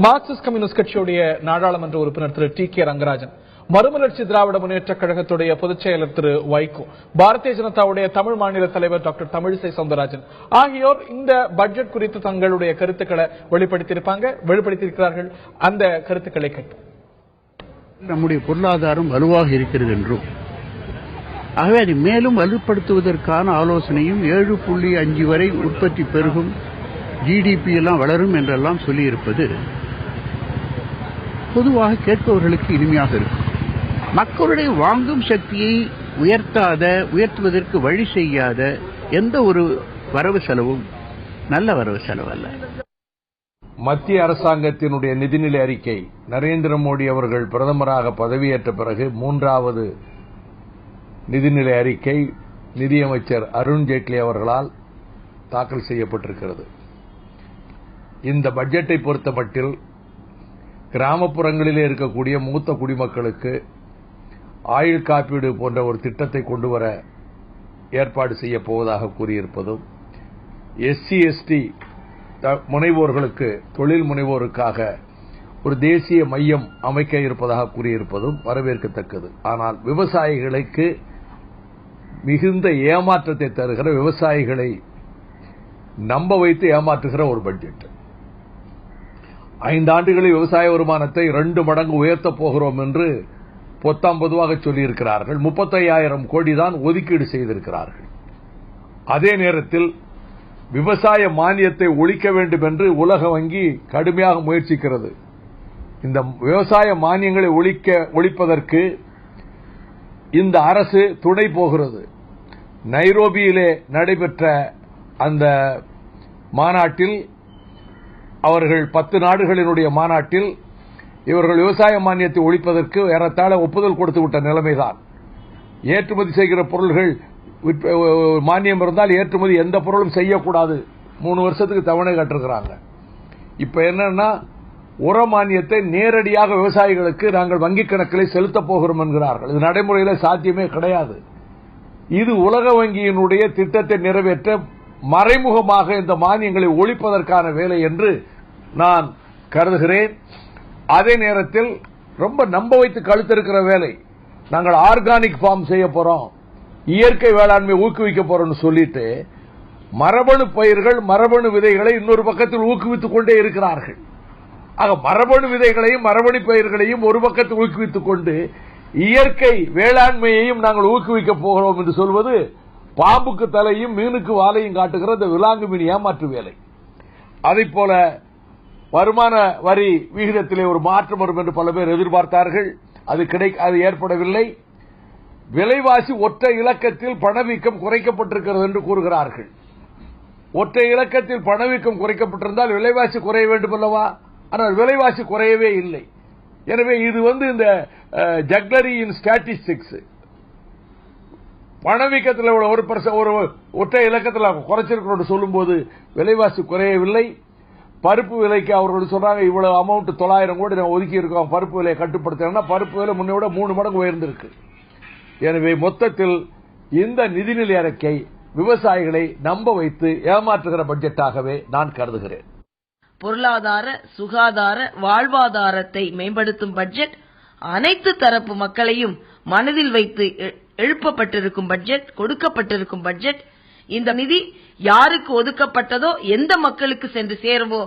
Marxist communist கட்சியுடைய நாடாளுமன்ற உறுப்பினர் திரு டி.கே. ரங்கராஜன், மறுமலர்ச்சி திராவிட முன்னேற்ற கழகத்துடைய பொதுச் செயலர் திரு வைகோ, பாரதிய ஜனதாவுடைய தமிழ் மாநில தலைவர் டாக்டர் தமிழிசை சவுந்தரராஜன் ஆகியோர் இந்த பட்ஜெட் குறித்து தங்களுடைய கருத்துக்களை வெளிப்படுத்தியிருக்கிறார்கள். அந்த கருத்துக்களை கேட்போம். நம்முடைய பொருளாதாரம் வலுவாக இருக்கிறது என்றும், ஆகவே அதை மேலும் வலுப்படுத்துவதற்கான ஆலோசனையும் 7.5 வரை உற்பத்தி பெருகும், ஜிடிபி எல்லாம் வளரும் என்றெல்லாம் சொல்லியிருப்பது பொதுவாக கேட்பவர்களுக்கு இனிமையாக இருக்கும். மக்களுடைய வாங்கும் சக்தியை உயர்த்துவதற்கு வழி செய்யாத எந்த ஒரு வரவு செலவும் நல்ல வரவு செலவு அல்ல. மத்திய அரசாங்கத்தினுடைய நிதிநிலை அறிக்கை நரேந்திர மோடி அவர்கள் பிரதமராக பதவியேற்ற பிறகு 3வது நிதிநிலை அறிக்கை நிதியமைச்சர் அருண்ஜேட்லி அவர்களால் தாக்கல் செய்யப்பட்டிருக்கிறது. இந்த பட்ஜெட்டை பொறுத்தமட்டில் கிராமப்புறங்களிலே இருக்கக்கூடிய மூத்த குடிமக்களுக்கு ஆயுள் காப்பீடு போன்ற ஒரு திட்டத்தை கொண்டுவர ஏற்பாடு செய்யப்போவதாக கூறியிருப்பதும், எஸ்சி எஸ்டி முனைவோர்களுக்கு, தொழில் முனைவோருக்காக ஒரு தேசிய மையம் அமைக்க இருப்பதாக கூறியிருப்பதும் வரவேற்கத்தக்கது. ஆனால் விவசாயிகளுக்கு மிகுந்த ஏமாற்றத்தை தருகிற, விவசாயிகளை நம்ப வைத்து ஏமாற்றுகிற ஒரு பட்ஜெட். 5 ஆண்டுகளில் விவசாய வருமானத்தை 2 மடங்கு உயர்த்தப் போகிறோம் என்று பொதுவாக சொல்லியிருக்கிறார்கள். 35,000 கோடி தான் ஒதுக்கீடு செய்திருக்கிறார்கள். அதே நேரத்தில் விவசாய மானியத்தை ஒழிக்க வேண்டும் என்று உலக வங்கி கடுமையாக முயற்சிக்கிறது. இந்த விவசாய மானியங்களை ஒழிப்பதற்கு இந்த அரசு துணை போகிறது. நைரோபியிலே நடைபெற்ற அந்த மாநாட்டில், அவர்கள் 10 நாடுகளினுடைய மாநாட்டில் இவர்கள் விவசாய மானியத்தை ஒழிப்பதற்கு ஏறத்தாழ ஒப்புதல் கொடுத்து விட்ட நிலைமைதான். ஏற்றுமதி செய்கிற பொருள்கள் மானியம் இருந்தால் ஏற்றுமதி எந்த பொருளும் செய்யக்கூடாது, 3 வருஷத்துக்கு தவணை கட்டிருக்கிறாங்க. இப்ப என்னன்னா, உர மானியத்தை நேரடியாக விவசாயிகளுக்கு நாங்கள் வங்கிக் கணக்கில் செலுத்தப் போகிறோம் என்கிறார்கள். இது நடைமுறையில் சாத்தியமே கிடையாது. இது உலக வங்கியினுடைய திட்டத்தை நிறைவேற்ற மறைமுகமாக இந்த மானியங்களை ஒழிப்பதற்கான வேலை என்று நான் கருதுகிறேன். அதே நேரத்தில் ரொம்ப நம்ப வைத்து கழுத்திருக்கிற வேலை. நாங்கள் ஆர்கானிக் ஃபார்ம் செய்ய போறோம், இயற்கை வேளாண்மை ஊக்குவிக்க போறோம்னு சொல்லிட்டு மரபணு பயிர்கள், மரபணு விதைகளை இன்னொரு பக்கத்தில் ஊக்குவித்துக் கொண்டே இருக்கிறார்கள். ஆக மரபணு விதைகளையும் மரபணு பயிர்களையும் ஒரு பக்கத்தில் ஊக்குவித்துக் கொண்டு இயற்கை வேளாண்மையையும் நாங்கள் ஊக்குவிக்க போகிறோம் என்று சொல்வது பாம்புக்கு தலையும் மீனுக்கு வாலையும் காட்டுகிற இந்த விலாங்கு மீன் ஏமாற்று வேலை. அதைப்போல வருமான வரி விகிதத்திலே ஒரு மாற்றம் வரும் என்று பல பேர் எதிர்பார்த்தார்கள். அது ஏற்படவில்லை. விலைவாசி ஒற்றை இலக்கத்தில் பணவீக்கம் குறைக்கப்பட்டிருக்கிறது என்று கூறுகிறார்கள். ஒற்றை இலக்கத்தில் பணவீக்கம் குறைக்கப்பட்டிருந்தால் விலைவாசி குறைய வேண்டும் அல்லவா? ஆனால் விலைவாசி குறையவே இல்லை. எனவே இது இந்த ஜக்லரியின் ஸ்டாட்டிஸ்டிக்ஸ், பணவீக்கத்தில் ஒரு ஒற்றை இலக்கத்தில் குறைச்சிருக்கிறோம் சொல்லும் போது விலைவாசி குறையவில்லை. பருப்பு விலைக்கு அவர்கள் சொல்றாங்க, இவ்வளவு அமௌண்ட் 900 கோடி ஒதுக்கி இருக்கோம் பருப்பு விலையை கட்டுப்படுத்த. பருப்பு விலை முன்னை விட 3 மடங்கு உயர்ந்திருக்கு. எனவே மொத்தத்தில் இந்த நிதிநிலை அறிக்கை விவசாயிகளை நம்ப வைத்து ஏமாற்றுகிற பட்ஜெட்டாகவே நான் கருதுகிறேன். பொருளாதார, சுகாதார, வாழ்வாதாரத்தை மேம்படுத்தும் பட்ஜெட், அனைத்து தரப்பு மக்களையும் மனதில் வைத்து எழுப்பப்பட்டிருக்கும் பட்ஜெட், கொடுக்கப்பட்டிருக்கும் பட்ஜெட். இந்த நிதி யாருக்கு ஒதுக்கப்பட்டதோ, எந்த மக்களுக்கு சென்று சேருவோ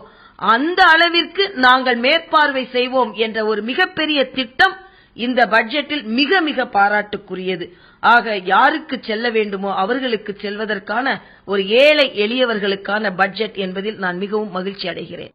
அந்த அளவிற்கு நாங்கள் மேற்பார்வை செய்வோம் என்ற ஒரு மிகப்பெரிய திட்டம் இந்த பட்ஜெட்டில் மிக மிக பாராட்டுக்குரியது. ஆக யாருக்கு செல்ல வேண்டுமோ அவர்களுக்கு செல்வதற்கான ஒரு ஏழை எளியவர்களுக்கான பட்ஜெட் என்பதில் நான் மிகவும் மகிழ்ச்சி அடைகிறேன்.